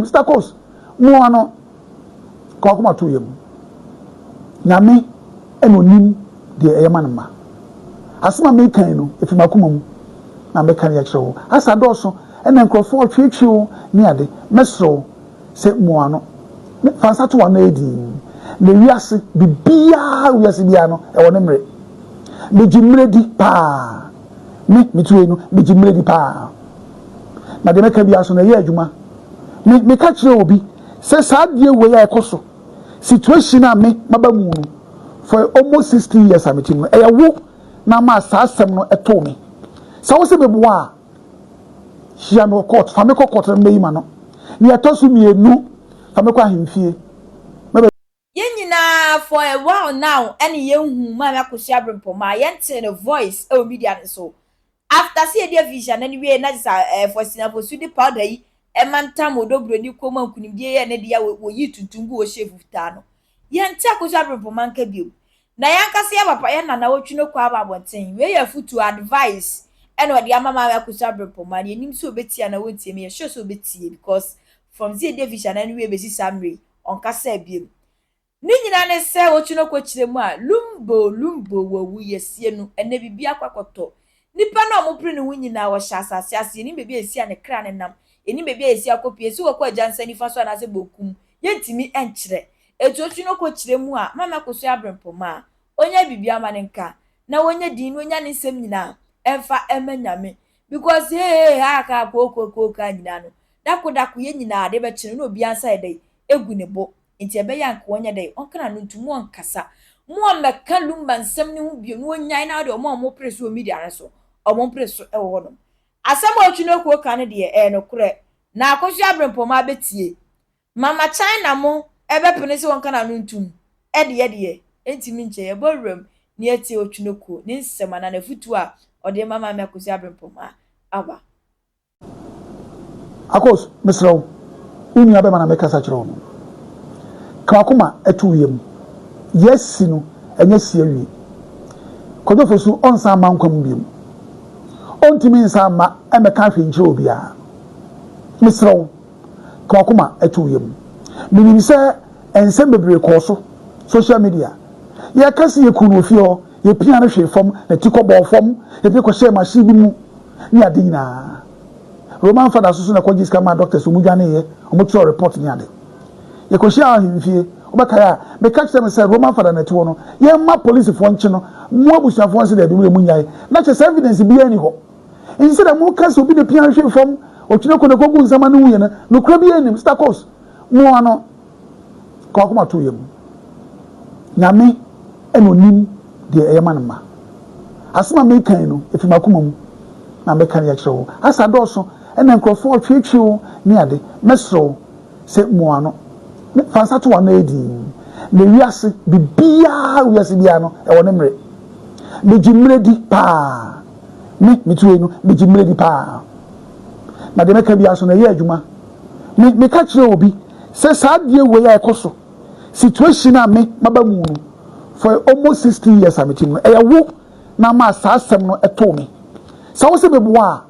Mr. Coast, no ano Kakuma to him. Nyame enonim de eyamanma. Asema meka no efi makuma mu na meka ne yakyewo. Asa dɔso ɛna nkrɔfo twetwe ne ade mesro se mo ano. Fansa to wana edi. Ne wiase bibia wiase bia no ɛwɔ ne mre. Mejimre di pa. Me tuwe no mejimre di pa. Na de meka bia so na ye adwuma. Me ka kyerɛ obi se saa die we ya ekoso. Situation a me mabamu no for almost 60 years I'm team no eyawo na ma saa asem no eto me. Sa wo se bebu a hia no court fa me court me yima no. Ni atosu mienu fa me kwa hemfie. Yenyina for a while now any yehu ma Akosua Brempomaa yente the voice e media so after see the vision anyway na for sinafo su di powder yi e manta modo Broni koma nkunimdie ye ne dia wo yi tuntungu wo chef futa no yente Akosua Brempomaa nka biom na yankase ya papa ye na wotwe no kwa abonten we ya futu advice ene odi amama Akosua Brempomaa ye nim so obetia na wontie me ye sure so obetie because from see the vision anyway be si samre onkasa biom ni nyina ne se wotwe no kwachire mu a lumbo wawu yesie no ene bibia kwakoto nipa na omopre ne hu nyina wo hya asase ase ni bebia esi ane kra ne nam eni bebia esi akopie esi wo kwa jansa nifa so na se bokum yentimi enkyere etotwe no kwachire mu a mama Akosua Brempomaa onya bibia ma ne nka na wonya din wonya ne nsem nyina emfa emanyame because aka kokoko nyina no dako ye nyina ade be kyere no obi ansa edai egu ne bo nti ebe ya nka wonya dai onkana no ntumu onkasa mo meka Lumba nsem ne hu bio no onyan na de omo press o media ne so omo press e wo no asem otwe no ko kan de no kure na Akosua Brempomaa betie mama China mo ebe pene se wonkana no ntum de entimi nche ye borem ne etie otwe no ko ne nsem na na futu a ode mama Akosua Brempomaa aba Akos mesro unu abe mana meka sa kyerɛ no kakuma etu yem yes no enye sie wi kodofo su onsa mankwam biem ontimi nsa ma emeka hwe nkyerɛ obi a mesro kakuma etu yem minim se ensem bebre kɔ so social media ya kasi ye kunu ofi ho ye pia no hwe fam na tikɔbɔ fam ye pe kɔ share machine bi mu ni ade nyina Roman father so na kwaji skama doctors omudwane ye omotro report ni ade ye ko share ahimfie obakaya me catch them say Roman father na tiwo no ye ma police fo nche no mu abusuafo nse da bi mu nyae na che evidence bi ani ho instead of mu kase obi de pia hwe fam otwene ko na kogu nsama no wuye na no kura bi anim Mr. Coast mu ano ko akoma to yem nyame enonim de eyamanma asema me kan no efi makoma mu na me kan ya kyerɛ asa dɔso ena nkrɔfo twetwe ne ade mesro se mo ano fansa to wana edi ne wiase bibia wiase bia no ɛwɔ ne mre mejimre di pa me tuwe no mejimre di pa na de meka bia so na ye adwuma me ka kyerɛ obi se saa die we ya ekoso situation a me mabamu no for almost 60 years am team no ɛyɛwo na ma saa asɛm no ɛto me sa wo se bebu a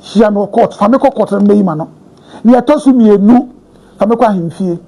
hia no court fa me court me yima no ne atosu mienu fa me kwa hemfie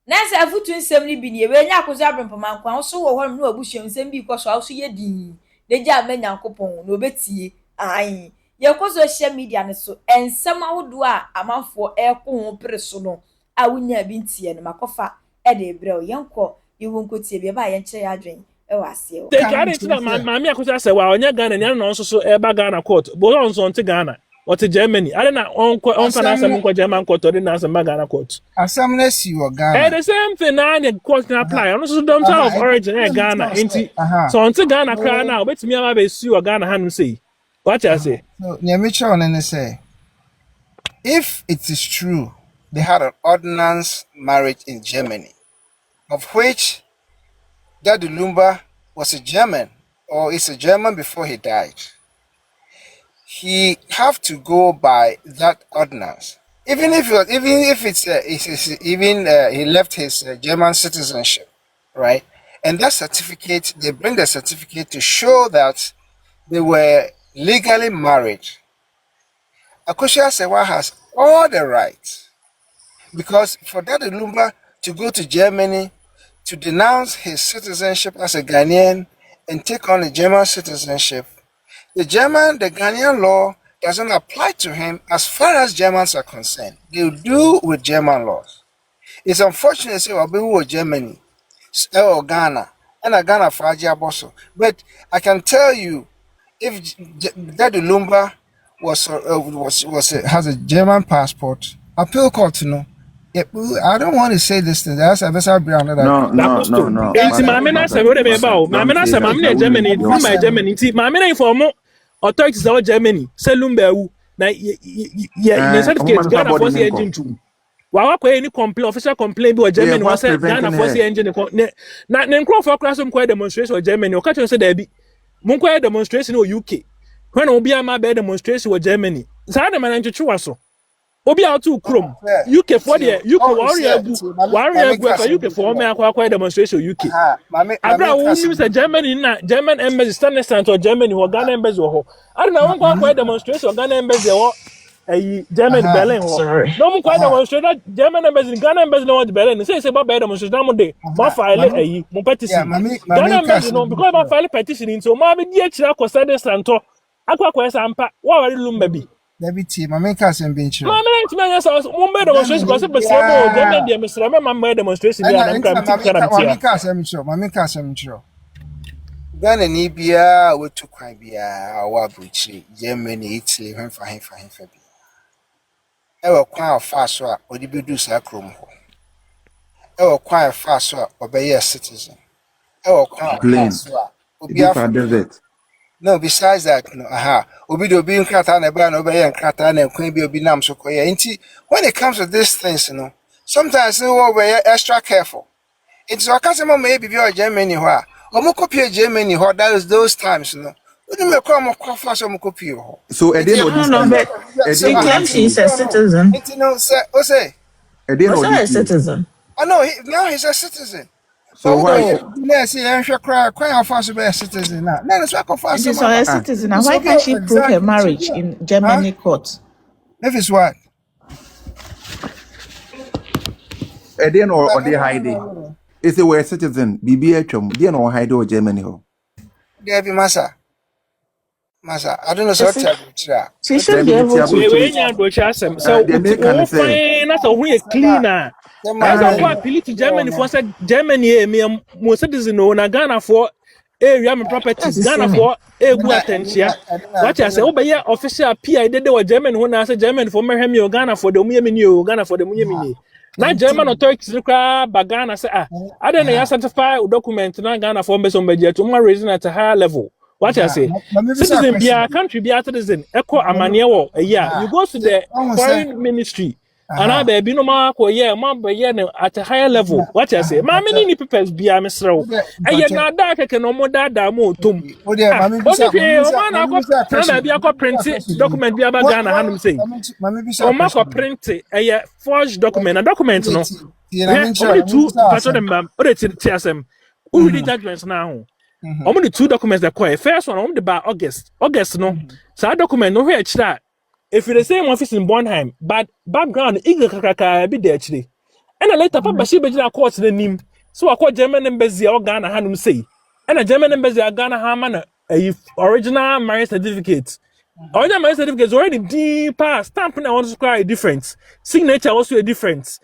na se afutu nsem ni bi ne we nya Akosua Brempomaa kwa so wo hɔ no abusuo nsem bi kɔ so a so ye din de gya manyankopɔn no obetie ai ye kɔ social media ne so ensem awodo a amanfo ɛko ho pere so no a wonya bi ntie no makofa e de brɛ o yenkɔ yewu nkotie bi ba ye nkyerɛ adwen e wase o te kare ti na mama Akosua sɛ wa onye Ghana ne no nso so e ba Ghana court bo nso nte Ghana what Germany I don't know on finance ko German court or the na Ghana court asam na si wo Ghana the same thing na the court na apply on so don't of origin Ghana enti so on Ghana cry now betimi ama be sue Ghana hanu say what you say so near me chow na say if it is true they had an ordinance marriage in Germany of which Daddy Lumba was a German or is a German before he died. He have to go by that ordinance, even if he left his German citizenship, right? And that certificate, they bring the certificate to show that they were legally married. Akosua Sewa has all the rights because for Daddy Lumba to go to Germany to denounce his citizenship as a Ghanaian and take on a German citizenship, the Ghanaian law doesn't apply to him as far as Germans are concerned. They do with German laws. It's unfortunate to say we're Germany or Ghana and a Ghana for Ajiaboso. But I can tell you, if Daddy Lumba has a German passport, appeal court to know. I don't want to say this thing. That's a brand. No. Enti maame na se we dey ba o. Maame na se maame na Germany, from my Germany. Enti maame na inform authorities of Germany, say Lumba wu. Na na certificate Ghana for the engine too. Wa kwa any complaint official complaint bi o Germany was say Ghana for the engine na nkro for class some demonstration o Germany o ka say there be. Mun kwa demonstration o UK. When obi ama be demonstration o Germany. Sa na man ntwetwe so. Obi out to Chrome. UK for the UK warrior UK for me akwa demonstration UK. Abra wo nim say Germany na German embassy stand or Germany or Ghana embassy ho. I don't know kwa demonstration Ghana embassy ho German Berlin ho. No mo kwa demonstration German embassy Ghana embassy no Berlin. Say ba demonstration na mo dey. Mo file mo petition. Ghana embassy no because mo file petition so mo be di akira ko stand akwa sampa wa wari Lumba bi. Deputy, my main cousin being true. My main cousin, one demonstration because it's a German demonstration. My demonstration. My main cousin, Ghana Nibia, we took Quibia, our Bucci, Germany, Italy, and for him. Ever quite fast, or the Budus Acrom. Ever quite fast, or be a citizen. Ever quite fast, or be a desert. No, besides that, no, Obido being Krata and a ban obey and Krata and Queen be Obinam so when it comes to these things, sometimes we're extra careful. It's a customer maybe you're Germany where or Mokopia Germany where that is those times, Wouldn't me come of fast or Mokopio. So at the end of this, he claims he's a citizen. Say, a citizen. I know now he's a citizen. So why? Yes, cry fast to be a citizen now. Then it's like a fast. She's a citizen. Now why can't she prove her marriage in Germany court? If it's what? At the end or they hiding? Is it where citizen? BBHM, they no hide or Germany ho. There be Massa, I don't know so she should be able to. So we find that's a way cleaner. That's why Appellate to Germany for said Germany me mo citizen no na Ghana for area me properties Ghana for good attention. What I say obey official PI dey Germany ho na say Germany for me hemi Ghana for the mu Ghana for the mu na German authorities require Ghana say I don't know certify document na Ghana for me some budget to raising at a higher level. What I say citizen be a country be a citizen echo amane wo you go to the foreign ministry. And I baby no more at a higher level. What I say, my many papers be a misro. And yet now that I can no more that more tomb. Print document be about Ghana and say, or Marco print a forged document, a document no. Only two TSM. Who read judgments now? Only two documents that quite first one on the bar August no. So that document no here that. If you're the same office in Bornheim, but background, Eagle Kaka be there actually. And a later Papa she be court the name. So I call German embassy or Ghana Hanum say. And a German embassy or Ghana Hamana a original marriage certificate. Original marriage certificate is already deeper. Stamping I want to cry a difference. Signature also a difference.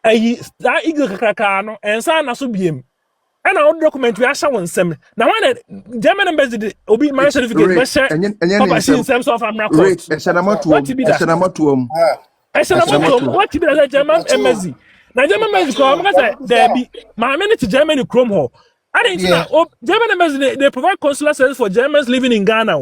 That Eagle Kaka no and sign also be him. And our document we are showing some. Now when German embassy obi marriage certificate, Papa she in terms of America. What to be that? What to be that German embassy? Now German embassy come because there be my minute to Germany Chrome hall. I didn't know German embassy they provide consular service for Germans living in Ghana.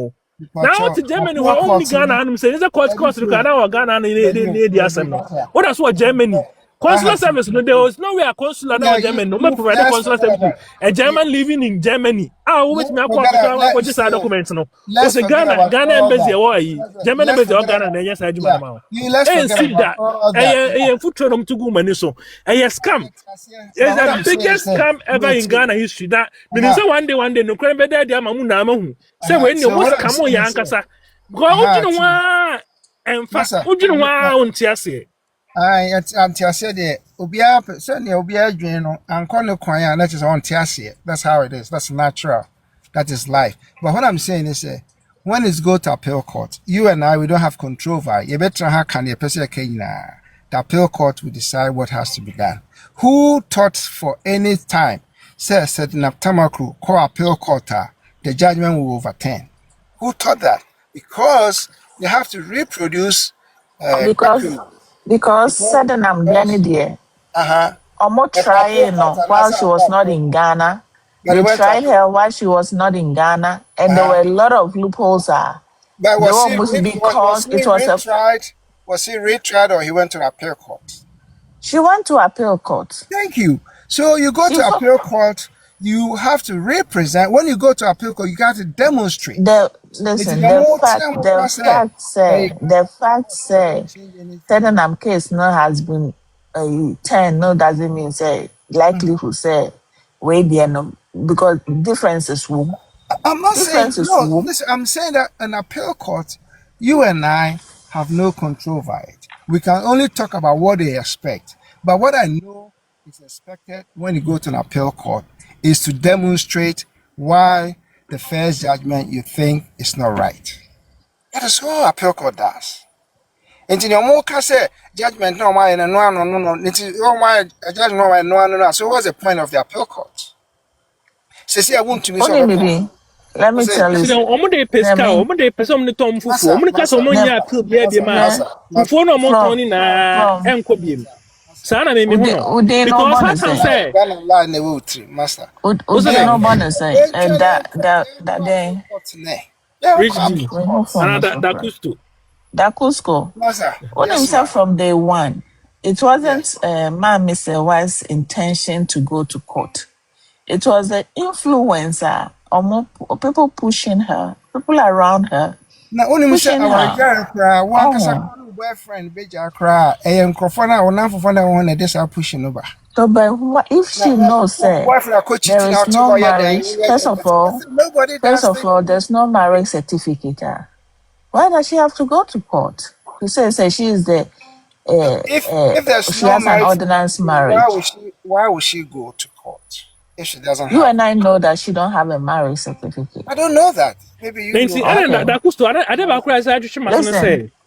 Now to Germany who only Ghana and say it's a court to Ghana or Ghana and the assembly. What that's what Germany. Consular service, no, there was nowhere consular in Germany. No man provided consular service. A German living in Germany. Which me akwa just a document no. It's a Ghana embassy or German embassy or Ghana na yes ajuma ma. And see that. Food trade to go money so. Scam. It's the biggest scam ever in Ghana history. That means one day no crime better there mamu na mahu. Say when you was come on yankasa. Go ujinu wa en fa ujinu wa onti ase. I said it. Obia certainly Obia Jano and Corner Quaya, that is on Tiasia. That's how it is. That's natural. That is life. But what I'm saying is when it's go to appeal court, you and I we don't have control over. You better how can you person the appeal court will decide what has to be done. Who thought for any time says setting up Tamakru call appeal court the judgment will overturn? Who thought that? Because they have to reproduce because sudden I'm Glenny dear. Omo trying no while she was not in Ghana. They tried her while she was not in Ghana, and there were a lot of loopholes. But was he retried? Was he retried or he went to appeal court? She went to appeal court. Thank you. So you go to appeal court, you have to represent. When you go to appeal court, you got to demonstrate. The fact say certain case no has been 10 no doesn't mean say likelihood say way there no because differences will. I'm not saying no. Listen, I'm saying that an appeal court, you and I have no control over it. We can only talk about what they expect. But what I know is expected when you go to an appeal court is to demonstrate why the first judgment you think is not right. That is what appeal court does. And in your more say judgment no why no. Judgment no. So what's the point of the appeal court? Say I want to miss let me tell you. Omode pesca, omode person ni tom fufu. Omode kasa omonya appeal bia ma. Fufu no mo toni na enko biem. Sa na me hu no. Because I can say master. No bonus say that day. Rich D. That Cusco. When himself from day one, it wasn't Mr. Wife's intention to go to court. It was the influencer or more people pushing her, people around her. Now only pushing her. One boyfriend, Beja cry, and Crofona or not for one this are pushing over. So, but if she knows, there is no marriage. First of all, there's no marriage certificate. Why does she have to go to court? He says she is the. If there's she has an ordinance marriage. Why would she go to court? If she doesn't you and I know that she don't have a marriage certificate. I don't know that. Maybe you know. I Listen,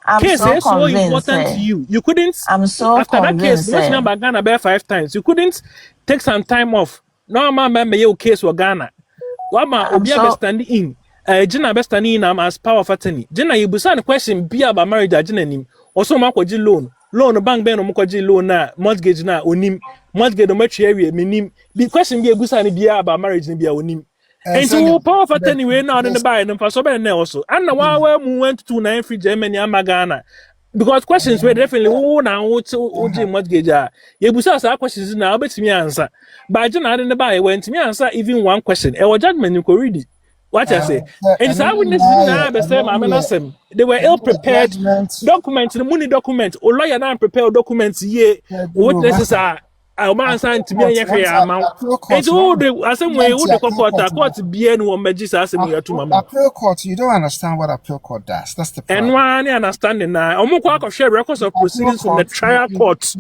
I'm so convinced. To you. You couldn't. I'm so after convinced. That case, number Ghana about 5 times. You couldn't take some time off. No man remember your case with Ghana. What man Obia standing in? Jina be standing in as power of attorney. Jina you busa the question be about marriage Jina nim. Also ma kwaji loan bank be no mo kwaji loan na mortgage na onim. Mortgage no match area minim. The question be busa ni be about marriage ni be onim. And so power of attorney we now in the buy and for so be also. And na wa mu went to 29 free Germany and Ghana. Because questions were definitely now mortgage. You busa say questions now betimi answer. But Jina in the buy went to me answer even one question. E judgment you could read it. What I say, and so witnesses now the same. I mean, they were ill prepared documents, the money documents, or lawyer now prepared documents. Yeah, witnesses are man signed to me amount. It's all the same way. Who the court be anyone magic as me to mama. Appeal court, you don't understand what appeal court does. That's the problem. And one understanding now. Almost share records of proceedings from the trial court.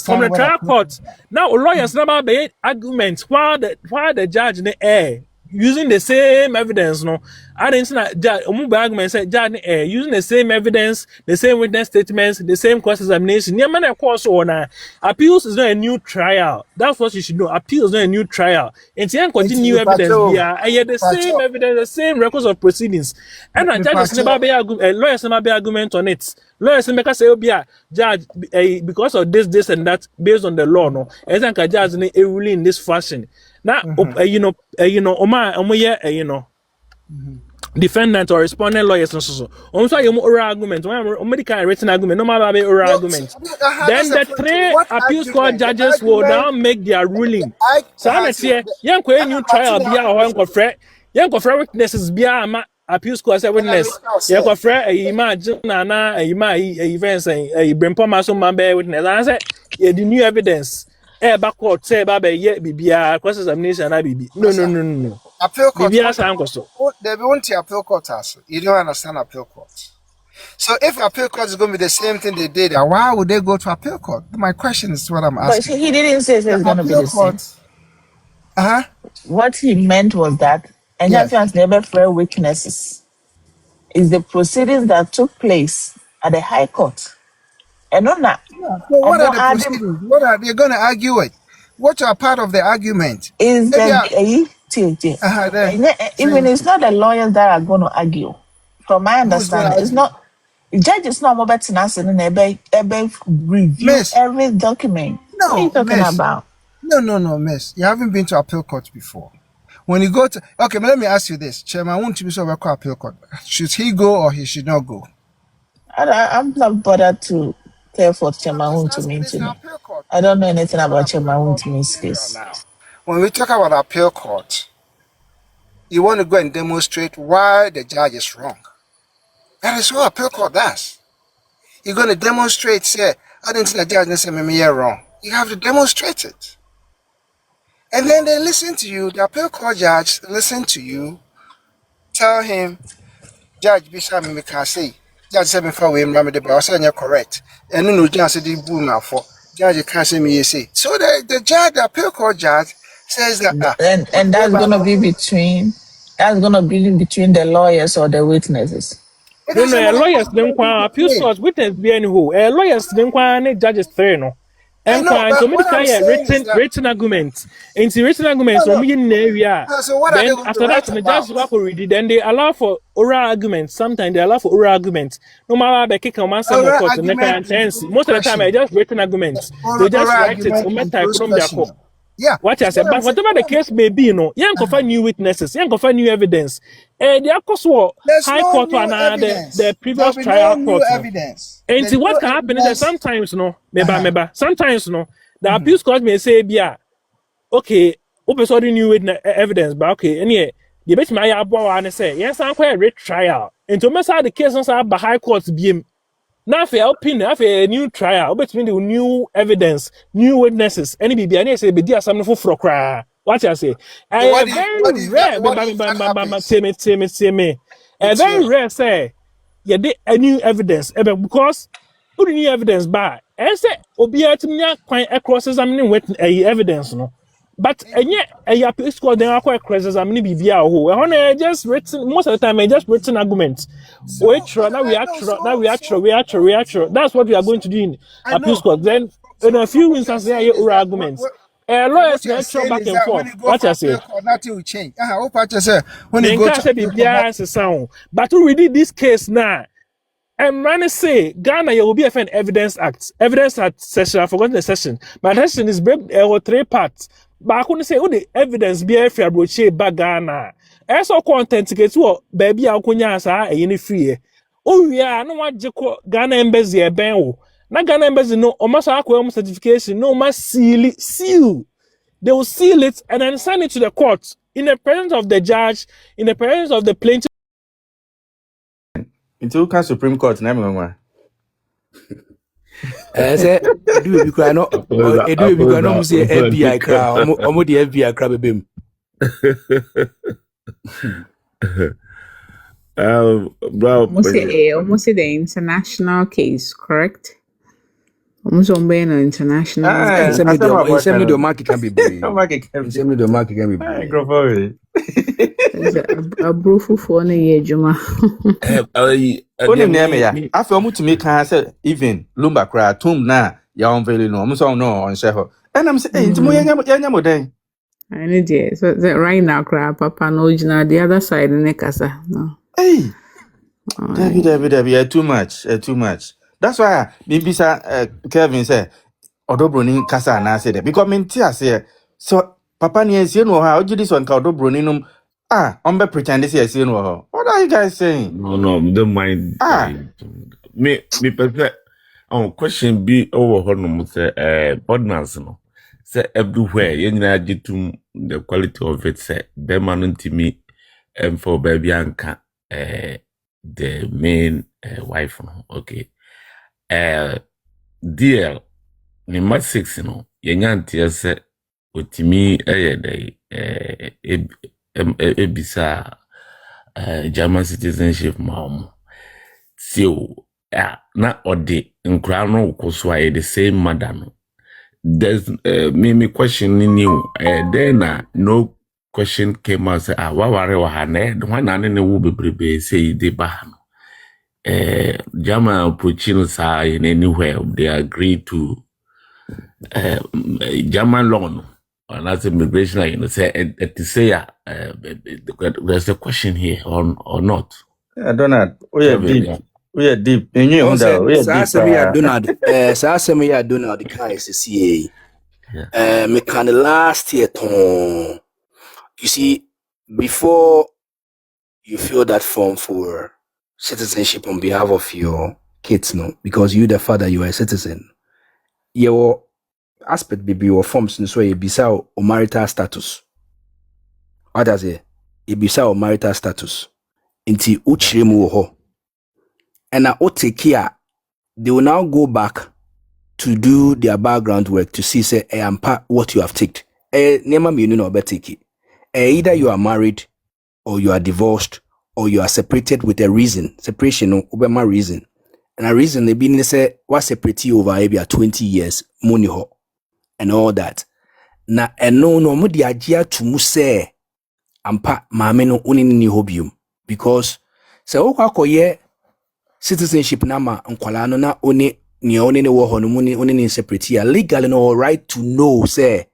From the trial court. Now lawyers never made arguments why the judge in the air. Using the same evidence, no. I didn't say that argument said using the same evidence, the same witness statements, the same cross-examination. Yeah, man, of course, appeals is not a new trial. That's what you should know. Appeals is not a new trial. And then continue evidence here. And yet the same evidence, the same records of proceedings. And the judges never be lawyers never be argument on it. Lawyers never say, oh, judge, because of this and that, based on the law, no. And then judge a ruling in this fashion. Now, defendant or respondent lawyers so. Also, you oral argument. Medical written argument. No matter oral argument. Then the 3 appeals court judges will now make their ruling. So I'm here. Young new trial be our young witnesses be our appeals court witness. Young imagine na events Brempomaa so man bear witness. And I said the new evidence. Backward say bibia cross-examination na bibi. No. Appeal court. Bibia sa ankoso. They won't appeal court as. You don't understand appeal court. So if appeal court is going to be the same thing they did, why would they go to appeal court? My question is what I'm asking. But he didn't say it's going to be the same. What he meant was that Nigerians never fear witnesses. It's the proceedings that took place at the High Court. And on that. So what are the proceedings? What are they going to argue with? What are part of the argument? Is even it's not the lawyers that are going to argue. From my understanding, it's not. The judge is not about to review every document. No, what are you talking about? No, miss. You haven't been to appeal court before. When you go to but let me ask you this, Chairman, I want to be so about appeal court. Should he go or he should not go? I'm not bothered to care for Chairman to me today. I don't know anything about Chairman to me's case. When we talk about appeal court, you want to go and demonstrate why the judge is wrong. That is what appeal court does. You're going to demonstrate, say, I didn't see the judge and say, me wrong. You have to demonstrate it. And then they listen to you, the appeal court judge listen to you, tell him, Judge Bishop me can say, Judge said before we remember the bill, I said you're correct. And then no judge said the boom now for Judge can't say me say. So the judge, the appeal court judge says that and that's gonna be between the lawyers or the witnesses. No, lawyers don't want appeal court witness be any who. Lawyers don't want judges three no. And so many written arguments. In written arguments, so many area. Then after that, the judge will read it. Then they allow for oral arguments. Sometimes they allow for oral arguments. No matter the kick on some court, most of the time, I just written arguments. They just write it. From their court. Yeah. What I said, but whatever the case may be, you can find new witnesses, you can find new evidence. The Akosua High Court and the previous trial court. And see what can happen is that sometimes, sometimes, the appeal court may say, yeah, okay, open new evidence, but okay, and the best my abo and say, yes, I'm quite a retrial. And to mess out the case on the High Court be. Now, if you're a new trial, between the new evidence, new witnesses, any BB, and say, be there something for cry. What I say? Very rare, very rare, say, yeah, a new evidence, because who the new evidence by? And say, Obia to me, quite across examining with evidence, no. But yet, a appeal score then are quite crisis. I'm going to be who just written most of the time. I just written arguments. Wait, now we actually. That's what we are going to do in appeal score. Then, in a few instances, there are oral arguments. Lawyers can back and forth. What I say? Nothing will change. When you go to the sound, but we did this case now. And when I say Ghana, you will be a evidence act. Evidence act session. I forgot the session. But the session is 3 parts. But I couldn't say the evidence be a fair broche back Ghana. As all content to get to baby Alcunya a any free. Oh, yeah, no one Ghana embassy a ben. Not Ghana embassy no almost certification, no must seal. They will seal it and then send it to the court in the presence of the judge, in the presence of the plaintiff. Into can Supreme Court na me say do be cry no no say FBI cry omo the FBI cry bebem bro almost the international case, correct? Almost on international. Some the market can be big. Some the market can be big. A brofu for na ye juma. Only name ya. I feel to make can say even Lumba cry tomb na ya on very no. So no on share. And I'm saying to mo yanya den. I need it. So right now cry papa no original the other side ne kasa. No. Hey. David, too much. That's why maybe Kevin said, "Odo Broni kasa na say that because me tia say so papa ni esi no ha oji this one ka Odo Broni num be pretend this esi no ha. What are you guys saying?" No, don't mind. Me perfect. Question be over no say ordinance no. Say everywhere you nyina agitum the quality of it say be man ntimi for baby anka the main wife no. Okay. Dear number 6 no yenyantia se otimi ebisa German citizenship maum see na odi nkra no Akosua the same mother no. There's me questioning you. Then no question came out say waware wa ha na the one na ne wo bebrebe say dey ba no. Jama approaching sa in anywhere they agree to German law no. And that's immigration, you know, say to say there's a question here or not. Donald, we are deep. We are deep. And you know, we are deep. Donald, Sasame Donald, can see. Me can last year, you see, before you fill that form for citizenship on behalf of your kids, no, because you the father, you are a citizen. Your aspect be your forms, so you be o marital status. What does it? You be o marital status. Inti uchremu ho. And now take care. They will now go back to do their background work to see say what you have taken. Nema me no be take it. Either you are married or you are divorced or you are separated with a reason. Separation no obema reason. And a reason they been say what separate you over maybe 20 years money ho and all that. Na no mo di agya to mu say ampa maame no oni ni hobium because say okwakoye citizenship na ma nkwala no na oni ni wo ho no muni oni ni separate ya legally no right to know say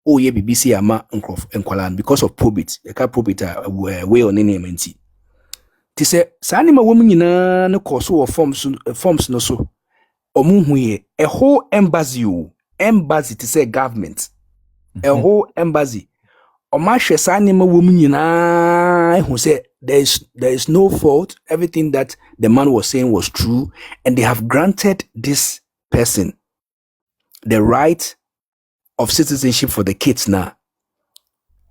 oh ye BBC ama nkwala because of probate e ka probate way on any menti ti say sa ni ma wo nyina no course of forms no so omu ye a whole embassy to say government a whole embassy omahwe sa ni ma wo nyina who say there is no fault. Everything that the man was saying was true, and they have granted this person the right of citizenship for the kids now.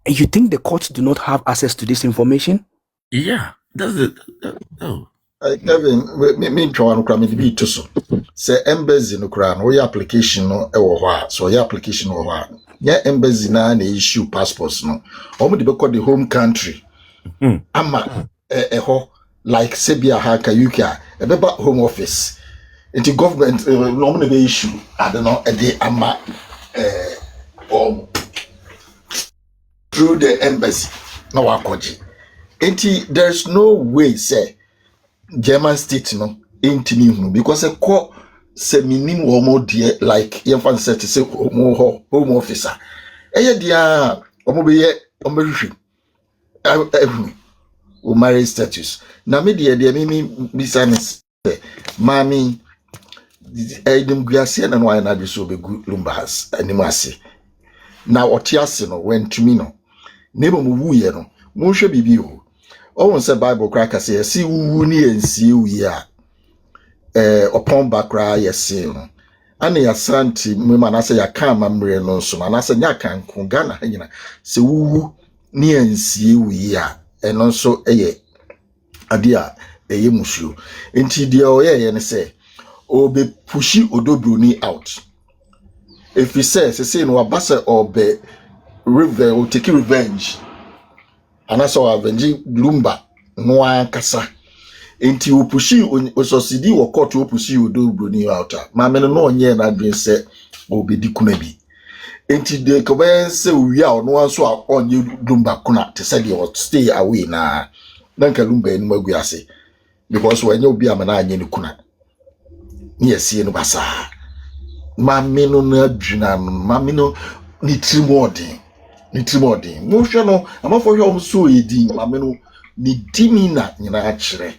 And you think the courts do not have access to this information? Yeah, that's it. Oh. Kevin, me try and cram it be too so. Say embassy no cram, or your application no so your application no yeah, embassy na issue passports no. Omo de be the home country. Ama like Sebia Haka UK, a home office. Into government normally issue, I don't know, a day ama through the embassy. No wakoji. There's no way say German state no intimi because a co seminim or dear like Yafan said to say home officer. Dia omobe o marriage status. Na me de me business mami edum guase na no ay na so be Lumba has animase. Na otiase no wentumi no. Neba mu wuye no. Mo hwe bibi o. O won say Bible cracker say si wu ni ensie wi a upon bakra yesi no. Ana ya santi me manase ya kan mamre no so manase nya kan ko Ghana hanyina se wu ni ensie wi a eno so eye adia eye musuo enti dia oye ne say obe pushi Broni out if he says say no abasa obe river will take revenge anaso avenge Lumba no ankasa enti o pushi ososidi wo court o pushi Broni out ma me no onye na adwen say obe dikuna bi enti de koben se wi a no anso a onye Lumba kuna te say dey stay away na nanka Lumba enu maguase because when you be amana anye ni kuna yes ye no basa mami no na dwuna mami no ni trimodi mo hwe no amafo hwe om so edi mami no ni dimi na nyina akire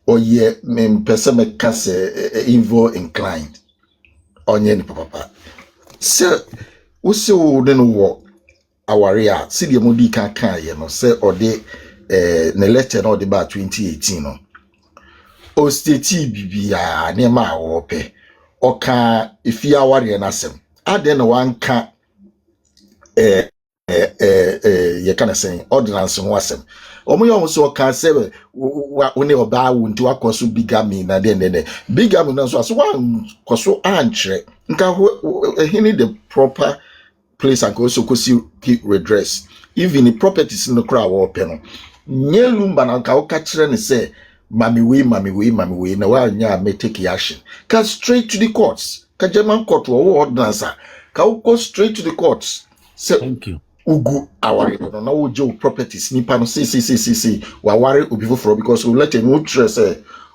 oye me pese me kase evil inclined onye ni papa se usi wo de no wo aware a se de modi kan ye no se ode ne lecture no de ba 2018 no o state bibia ne ma wo pe oka ifia aware na asem ade na wanka ye kana say ordinance ho asem omo yo so oka say wo ne oba wo nti wakoso bigami na de bigami na so aso wan koso anchre nka hini the proper place and also kosi redress even the properties in the crowd wo pe no nye Lumba na ka o ka kire ne say mami we na wa nya me take action ka straight to the courts ka German court or ordinance ka go straight to the courts. So thank you. Ugu aware no na wo je properties nipa no see wa ware obi foforo because we let you trust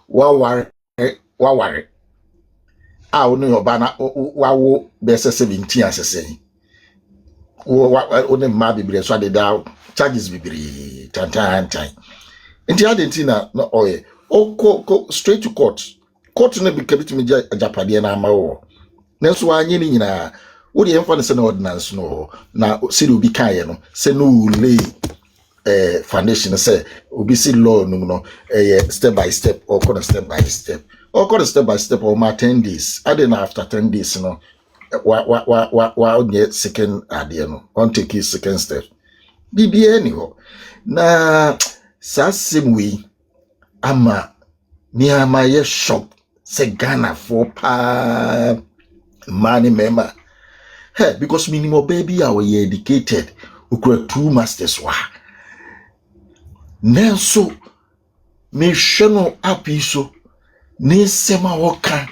wa ware a onu yoba na wa wo be 17 asese wo ne ma bibire so ade da charges bibire tan nti adentina na oye go straight to court no be kabiti me japade na ama wo na so anye ni nyina wo de emfa ne se na ordinance no na siri obi kan no se no lay foundation say obi si law no step by step or step by step or ma 10 days aden after 10 days no wa get second ade no on take his second step bibia ni ho na sasimwe ama ni ama ye shop se Ghana for pa money member hey because minimum baby are we educated ukura 2 masters wa nenso me hweno apiso ne sema woka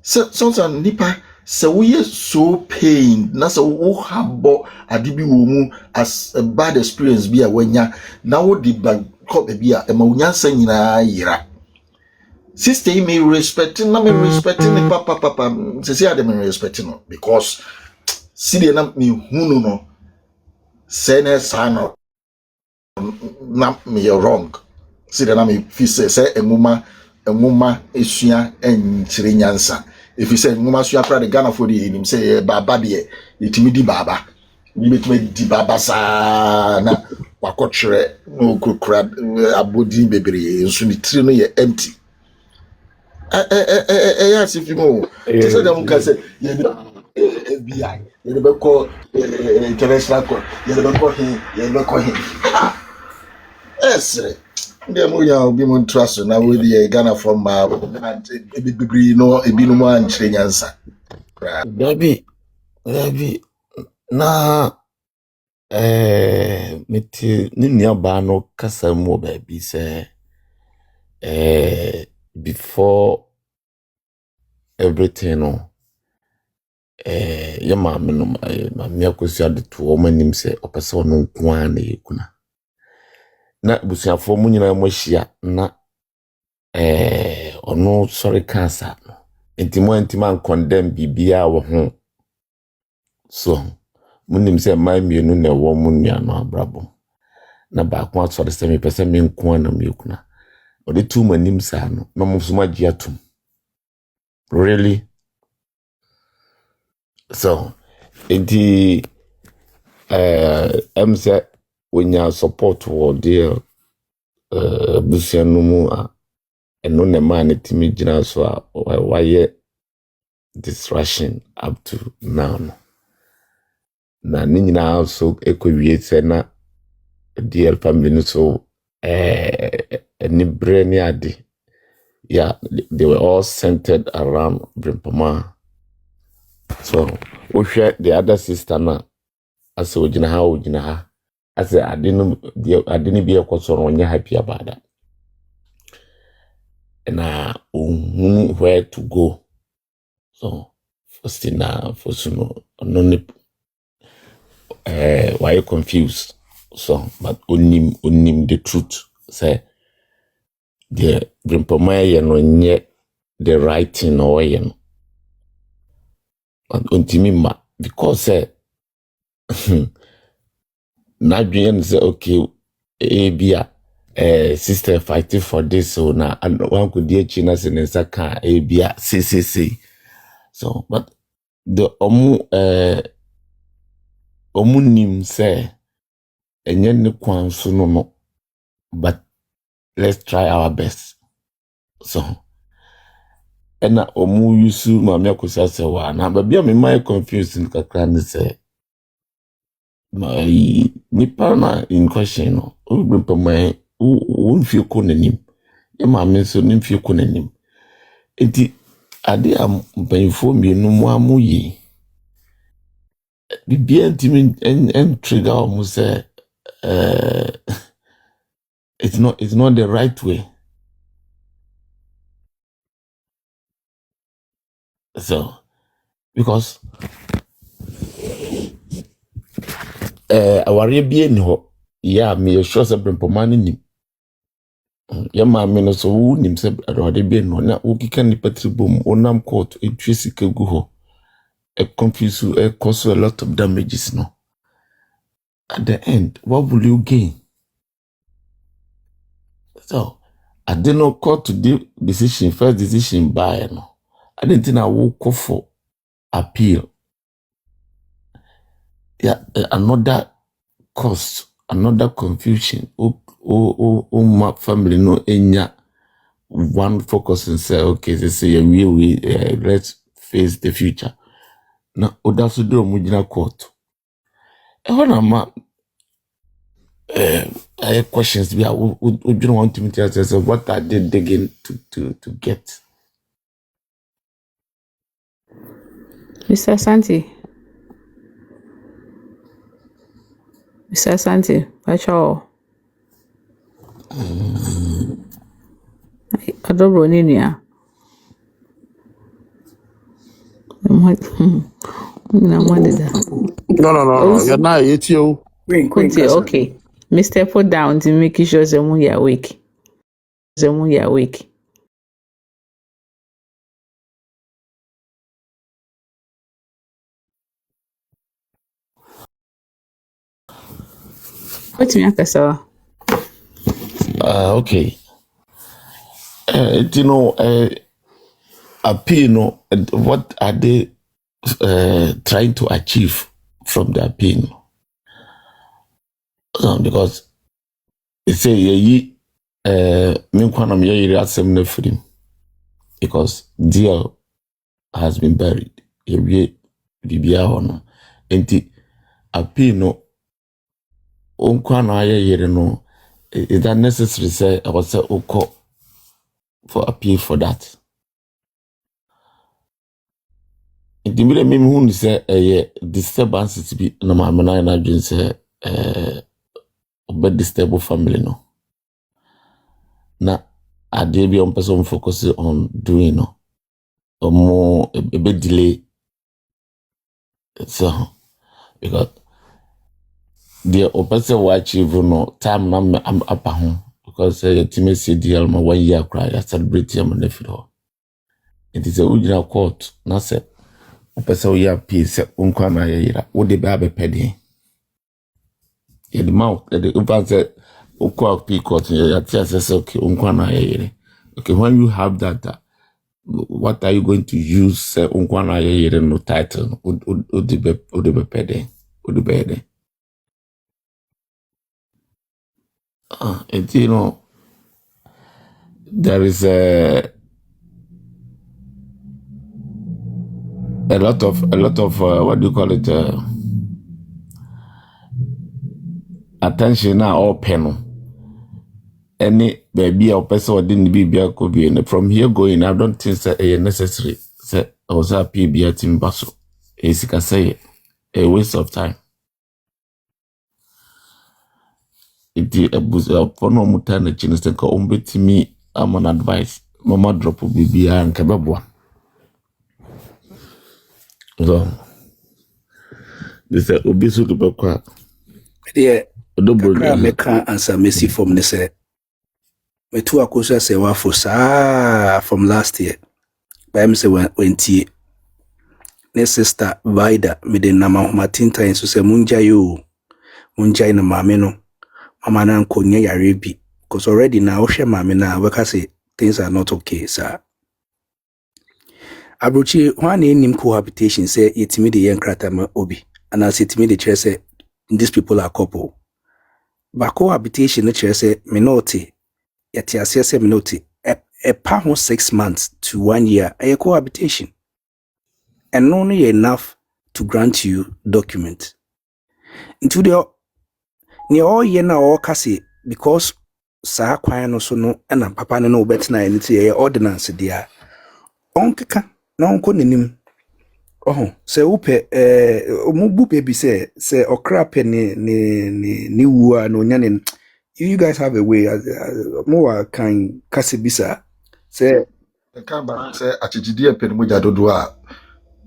sometimes nipa se we so pain na se wo habo adibi wo mu as a bad experience bi a wanya na wo di bag ko bi a ma unyansa nyina yira sister me respecting na me respecting papa se ade me respecting no because see na me hunu no se na sana na me wrong see na me fi se enwuma esua enchire nyansa if you say enwuma sua pra de Ghana for the him say baba de etimi di baba ni betime di baba sa na wakotre no kukura abodi bebre nso ni tiri no ye empty yes if you know they say them can say FBI you be call international court you be call him yes ndị mo ya obi mo trust na we dey Ghana from ma bibiri no ebi no mo anchire nyansa Dabi na meti ni nuaba no kasa mu baby say before everything no ya ma me no ma Akosua de to o manim say opese ono nkoa na yekuna na busuafo mu nyina mo hia na ono sorry cancer no intima condemn bibia wo ho so munim say my mienu na wo mu nua no abrabo na ba kwa sorry say me pese me nko na me yekuna o de tu manim sa no na mo so magia tum really so enti am say when you support for dear busianumu eno ne man timi gina so why distraction up to now na ni nyina also ekowie se na dear family so any brain ade yeah they were all centered around Brempomaa so we share the other sister na as ojina ha as I didn't be a question on your happy about that. And where to go. So first in for soon why you confused? So but unim the truth say the Brempomaa no nye the right thing or yen. And untimima because Nigerian say okay Abia sister fighting for this so now and one could dear China sense can Abia CCC so but the omunim say enye ne kwan so no but let's try our best so and yusu mama Akosua say wa na babia me my confused kakra ne say my nipa na in question no Brempomaa won fie ko nanim e ma me so nim fie ko nanim enti ade am mpanfo mienu mu amoyi bibia ntimi en trigger o mu say it's not the right way So because aware bi ni ho ya me sure say Brempomaa ni ya ma me no so wu nim say aware bi no na wo kika ni patribom onam court etwe sika gu ho confuse cause a lot of damages no. At the end, what will you gain? So I did not court to the decision, first decision by no. I didn't think I would call for appeal. Yeah, another cost, another confusion. My family no enya one focus and say, okay, they say we let's face the future. Now, that's do mujina court. And when I'm I have questions. We don't want to tell us what are they digging to get. Mr. Santi. Mr. Santi, Pacho. Broni nia. No. You're not it's you. Okay. Mr. Put down to make sure you're awake. You're awake. What's me akasa? Okay. Appeal, what are they trying to achieve from the appeal? Because they say because deal has been buried. Appeal no is that necessary say I was say for appeal for that. The mere me who say disturbance to be no mamana na dream say but disturb family no. Na ade bi on person focus on doing no. Or more a bit delay. So because the person will achieve no time na I'm up home because your team say deal my 1 year cry I celebrate your nephew. It is a ujina court na say person we have peace unkwa na yira wo de ba be pede. The mouth the over say ukwa p court ya tia say okay unkwa na yira. Okay, when you have that what are you going to use unkwa na yira no title o de be pede o de be and there is a lot of what do you call it attention now all panel any baby or person didn't be could be in from here going I don't think that a necessary say I was a PBA team basso is can say a waste of time. It is a buzzer for no mutana chinese ka umbeti me I'm an advice mama drop BB and kababwa. So this is obisu to bakwa. Yeah, Meka answer Messi from Nese. Me too Akosua say wa for from last year. By me say when tea ne sister Vida me de na matinta so say munja na mame no mama na nkonya yare bi because already now ohwe mame na we ka say things are not okay sir. Abrochi one enim cohabitation say yetimi de yenkrata ma obi and as yetimi de chere say these people are couple. But cohabitation nature say minority yet say minority a pound 6 months to 1 year a cohabitation and only enough to grant you document into the near all year now all kasi because sa kwan no so no and papa no betina any ordinance there onkeka na onko nenim se upe omubu baby say okra pe ni wua no nyane. You guys have a way more can kasibisa say Can ba say achijide pen mu jadodo a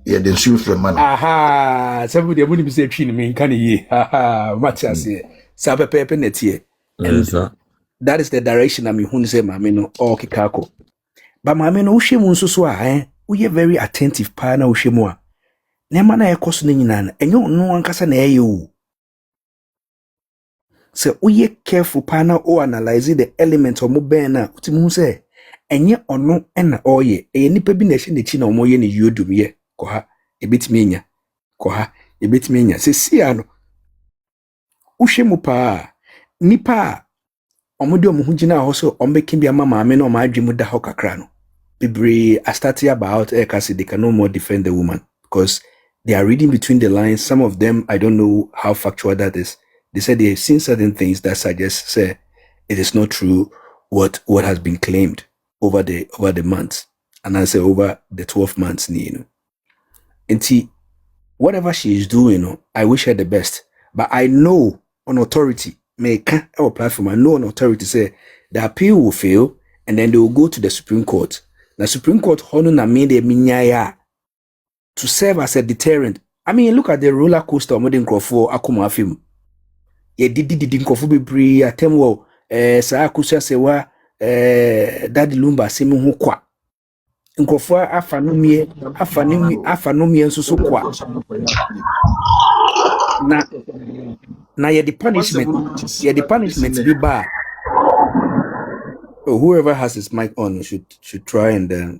ye den su frem man. Aha, some of the money be say twin me kan ye. Aha, what you say. Sabe pepe netie. And that is the direction I'm who say mama no o kikako. But mama no hwe mu nso so a we very attentive pa na hwe mu a. Nema na ekoso ne nyina na enyo no ankasa na eye o. So we careful pa na o analyze the element of mo ben na utimu say enye ono na oye nipa bi na hye ne chi na omo ye ne yodum ye ko ha ebetimi nya ko ha ebetimi nya se sia no uhwe mu pa nipa omo de omo hu gina ho so omo bekin bia mama me na omo adwe mu da ho kakra no bebre I started about kasi they can no more defend the woman because they are reading between the lines. Some of them I don't know how factual that is. They said they have seen certain things that suggest say it is not true what has been claimed over the months, and I say over the 12 months, And whatever she is doing, I wish her the best. But I know on authority, our platform, I know on authority say the appeal will fail, and then they will go to the Supreme Court. The Supreme Court to serve as a deterrent. I mean, look at the roller coaster modern Crawford Akuma film. Ye did Crawford be bree atemwo sa Akosua sewa Daddy Lumba semu ho kwa. Nkofo afanomie nso so kwa. Na ye the punishment be ba. Whoever has his mic on should try and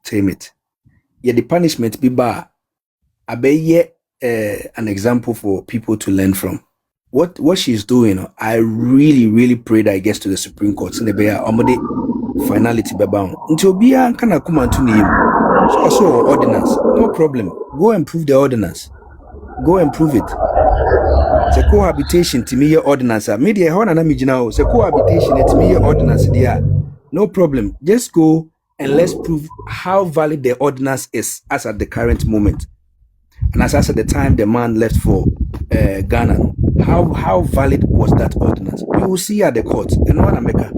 tame it. Ye the punishment be ba. Abeye an example for people to learn from. What she's doing, I really pray that it gets to the Supreme Court. So the finality be bound. Until Bia can come on to name. So ordinance, no problem. Go and prove the ordinance. Go and prove it. The cohabitation to me ordinance. Media hona na mijinao. The cohabitation to me ordinance there. No problem. Just go and let's prove how valid the ordinance is as at the current moment. And as at the time the man left for Ghana, how valid was that ordinance? We will see at the court. And what America.